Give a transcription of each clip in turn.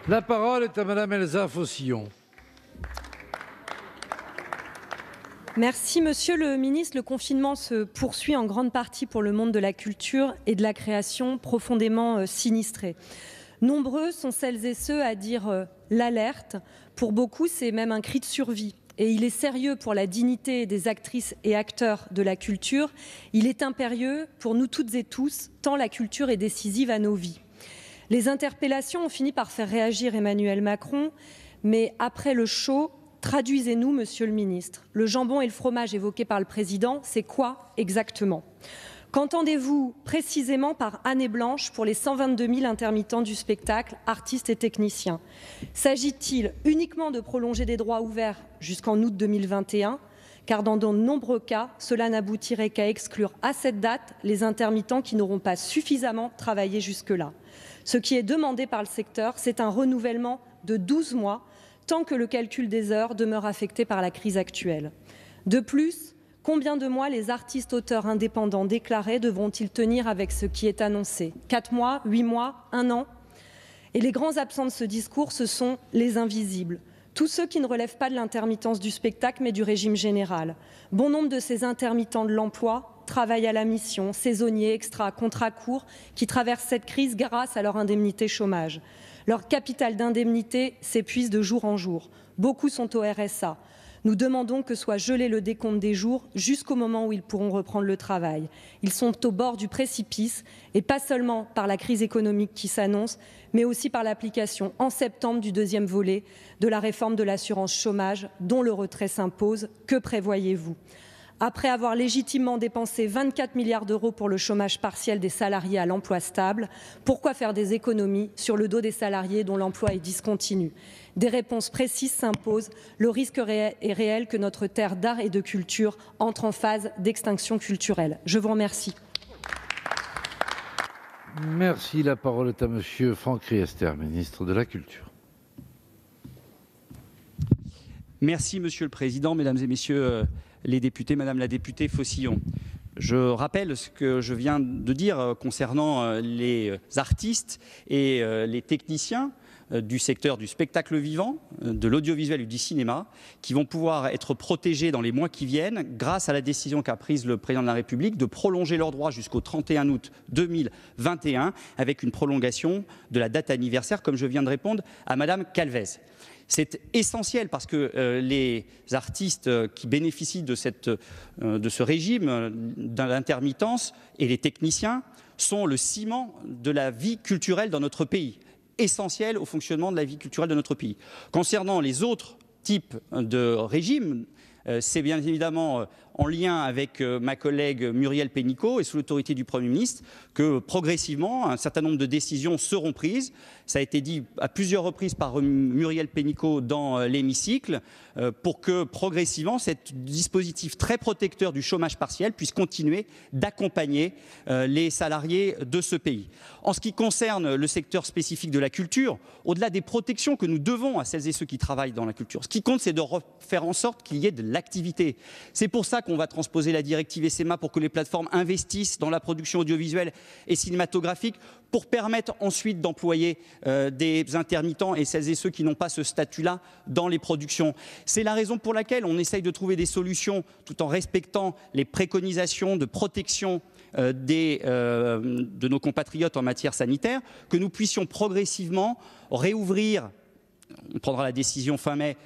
La parole est à Madame Elsa Faucillon. Merci Monsieur le Ministre. Le confinement se poursuit en grande partie pour le monde de la culture et de la création profondément sinistré. Nombreux sont celles et ceux à dire l'alerte. Pour beaucoup, c'est même un cri de survie. Et il est sérieux pour la dignité des actrices et acteurs de la culture. Il est impérieux pour nous toutes et tous, tant la culture est décisive à nos vies. Les interpellations ont fini par faire réagir Emmanuel Macron, mais après le show, traduisez-nous, Monsieur le Ministre. Le jambon et le fromage évoqués par le Président, c'est quoi exactement? Qu'entendez-vous précisément par année blanche pour les 122 000 intermittents du spectacle, artistes et techniciens? S'agit-il uniquement de prolonger des droits ouverts jusqu'en août 2021? Car dans de nombreux cas, cela n'aboutirait qu'à exclure à cette date les intermittents qui n'auront pas suffisamment travaillé jusque-là. Ce qui est demandé par le secteur, c'est un renouvellement de 12 mois, tant que le calcul des heures demeure affecté par la crise actuelle. De plus, combien de mois les artistes auteurs indépendants déclarés devront-ils tenir avec ce qui est annoncé? 4 mois, 8 mois, 1 an? Et les grands absents de ce discours, ce sont les invisibles. Tous ceux qui ne relèvent pas de l'intermittence du spectacle, mais du régime général. Bon nombre de ces intermittents de l'emploi travaillent à la mission, saisonniers, extras, contrats courts, qui traversent cette crise grâce à leur indemnité chômage. Leur capital d'indemnité s'épuise de jour en jour. Beaucoup sont au RSA. Nous demandons que soit gelé le décompte des jours jusqu'au moment où ils pourront reprendre le travail. Ils sont au bord du précipice, et pas seulement par la crise économique qui s'annonce, mais aussi par l'application en septembre du deuxième volet de la réforme de l'assurance chômage dont le retrait s'impose. Que prévoyez-vous? Après avoir légitimement dépensé 24 milliards d'euros pour le chômage partiel des salariés à l'emploi stable, pourquoi faire des économies sur le dos des salariés dont l'emploi est discontinu? Des réponses précises s'imposent. Le risque est réel que notre terre d'art et de culture entre en phase d'extinction culturelle. Je vous remercie. Merci. La parole est à Monsieur Franck Riester, ministre de la Culture. Merci Monsieur le Président, Mesdames et Messieurs les députés, Madame la députée Faucillon. Je rappelle ce que je viens de dire concernant les artistes et les techniciens du secteur du spectacle vivant, de l'audiovisuel et du cinéma, qui vont pouvoir être protégés dans les mois qui viennent grâce à la décision qu'a prise le Président de la République de prolonger leurs droits jusqu'au 31 août 2021 avec une prolongation de la date anniversaire, comme je viens de répondre à Madame Calvez. C'est essentiel parce que les artistes qui bénéficient de ce régime d'intermittence et les techniciens sont le ciment de la vie culturelle dans notre pays, essentiel au fonctionnement de la vie culturelle de notre pays. Concernant les autres types de régimes, c'est bien évidemment en lien avec ma collègue Muriel Pénicaud et sous l'autorité du Premier ministre que progressivement un certain nombre de décisions seront prises. Ça a été dit à plusieurs reprises par Muriel Pénicaud dans l'hémicycle pour que progressivement ce dispositif très protecteur du chômage partiel puisse continuer d'accompagner les salariés de ce pays. En ce qui concerne le secteur spécifique de la culture, au-delà des protections que nous devons à celles et ceux qui travaillent dans la culture, ce qui compte c'est de faire en sorte qu'il y ait de l'activité. C'est pour ça qu'on va transposer la directive SMA pour que les plateformes investissent dans la production audiovisuelle et cinématographique pour permettre ensuite d'employer des intermittents et celles et ceux qui n'ont pas ce statut-là dans les productions. C'est la raison pour laquelle on essaye de trouver des solutions tout en respectant les préconisations de protection de nos compatriotes en matière sanitaire, que nous puissions progressivement réouvrir, on prendra la décision fin mai,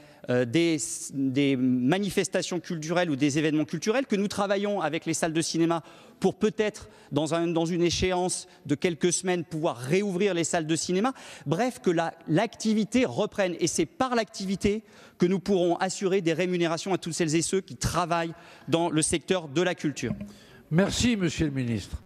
des manifestations culturelles ou des événements culturels, que nous travaillons avec les salles de cinéma pour peut-être, dans une échéance de quelques semaines, pouvoir réouvrir les salles de cinéma. Bref, que l'activité reprenne. Et c'est par l'activité que nous pourrons assurer des rémunérations à toutes celles et ceux qui travaillent dans le secteur de la culture. Merci, Monsieur le Ministre.